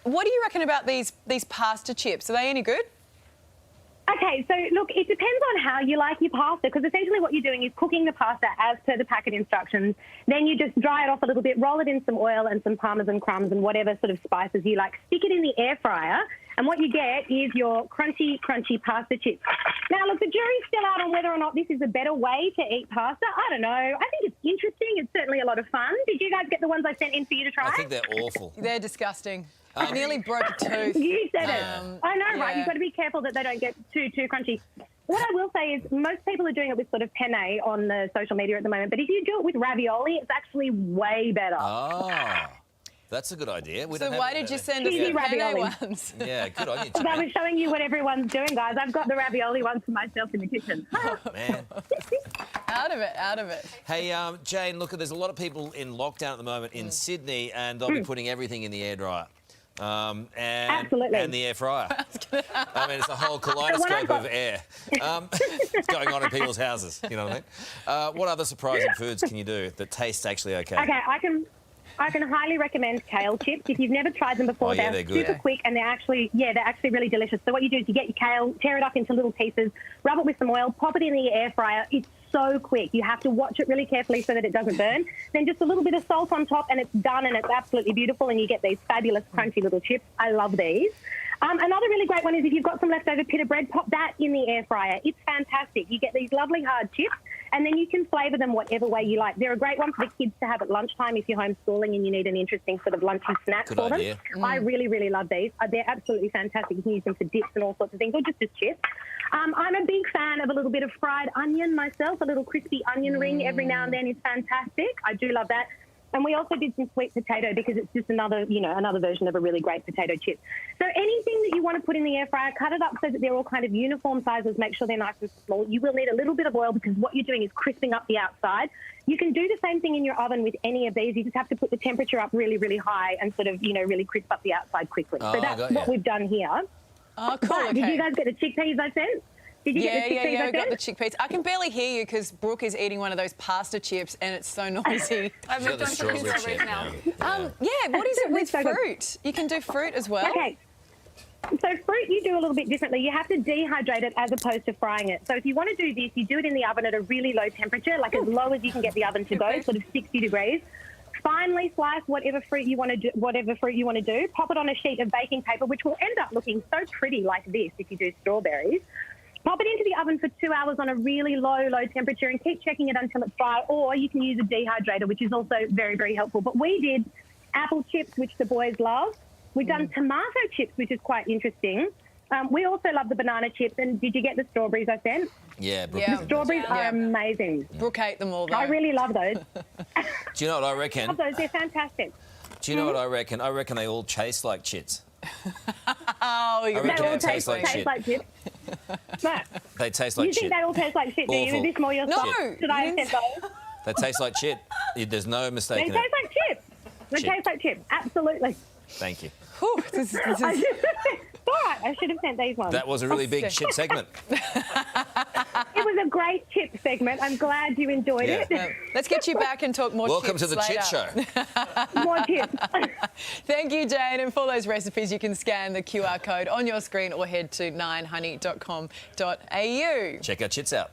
What do you reckon about these pasta chips? Are they any good? Okay, so look, it depends on how you like your pasta, because essentially what you're doing is cooking the pasta as per the packet instructions. Then you just dry it off a little bit, roll it in some oil and some parmesan crumbs and whatever sort of spices you like. Stick it in the air fryer, and what you get is your crunchy, crunchy pasta chips. Now, look, the jury's still out on whether or not this is a better way to eat pasta. I don't know. I think it's interesting. It's certainly a lot of fun. Did you guys get the ones I sent in for you to try? I think they're awful. They're disgusting. I nearly broke a tooth. You said it. I know, right? You've got to be careful that they don't get too crunchy. What I will say is most people are doing it with sort of penne on the social media at the moment, but if you do it with ravioli, it's actually way better. Ah, that's a good idea. So why did you send us the penne ones? Yeah, good on you, Because I was showing you what everyone's doing, guys. I've got the ravioli ones for myself in the kitchen. Oh, man. Out of it. Hey, Jane, look, there's a lot of people in lockdown at the moment in Sydney, and they'll be putting everything in the air dryer. Absolutely. And the air fryer. I mean, it's a whole kaleidoscope of air going on in people's houses. You know what I mean? What other surprising foods can you do that taste actually okay? Okay, I can highly recommend kale chips. If you've never tried them before, they're super quick and they're actually really delicious. So what you do is you get your kale, tear it up into little pieces, rub it with some oil, pop it in the air fryer. It's so quick. You have to watch it really carefully so that it doesn't burn. Then just a little bit of salt on top and it's done, and it's absolutely beautiful, and you get these fabulous crunchy little chips. I love these. Another really great one is if you've got some leftover pita bread, pop that in the air fryer. It's fantastic. You get these lovely hard chips, and then you can flavour them whatever way you like. They're a great one for the kids to have at lunchtime if you're homeschooling and you need an interesting sort of lunchy snack for them. I really, really love these. They're absolutely fantastic. You can use them for dips and all sorts of things, or just as chips. I'm a big fan of a little bit of fried onion myself. A little crispy onion ring every now and then is fantastic. I do love that. And we also did some sweet potato because it's just another version of a really great potato chip. So anything that you want to put in the air fryer, cut it up so that they're all kind of uniform sizes. Make sure they're nice and small. You will need a little bit of oil because what you're doing is crisping up the outside. You can do the same thing in your oven with any of these. You just have to put the temperature up really, really high and sort of, really crisp up the outside quickly. So that's what we've done here. Oh, cool. But did you guys get the chickpeas I sent? Did you get the chickpeas? Yeah, I got the chickpeas. I can barely hear you because Brooke is eating one of those pasta chips and it's so noisy. I've moved on to strawberries now. What is it with fruit? You can do fruit as well. Okay. So fruit you do a little bit differently. You have to dehydrate it as opposed to frying it. So if you want to do this, you do it in the oven at a really low temperature, like as low as you can get the oven to go, sort of 60 degrees. Finely slice whatever fruit you want to do. Pop it on a sheet of baking paper, which will end up looking so pretty like this if you do strawberries. Pop it into the oven for 2 hours on a really low temperature and keep checking it until it's dry, or you can use a dehydrator, which is also very, very helpful. But we did apple chips, which the boys love. We've done tomato chips, which is quite interesting. We also love the banana chips. And did you get the strawberries I sent? Yeah, Brooke. The strawberries are amazing. Brooke ate them all, though. I really love those. Do you know what I reckon? I love those. They're fantastic. Do you know what I reckon? I reckon they all taste like chits. I reckon they all they taste like shit. chips. No. They taste like You think shit. they all taste like shit, do you? Is this more your style? No. Should I have sent those? They taste like shit. There's no mistake They in taste it. like chips. They taste like chips. Absolutely. Thank you. Whew, this is... All right, I should have sent these ones. That was a really big chip segment. It was a great chip segment. I'm glad you enjoyed it. Let's get you back and talk more Welcome chips to the Chit Show. More chips. Thank you, Jane. And for those recipes, you can scan the QR code on your screen or head to 9honey.com.au. Check our chits out.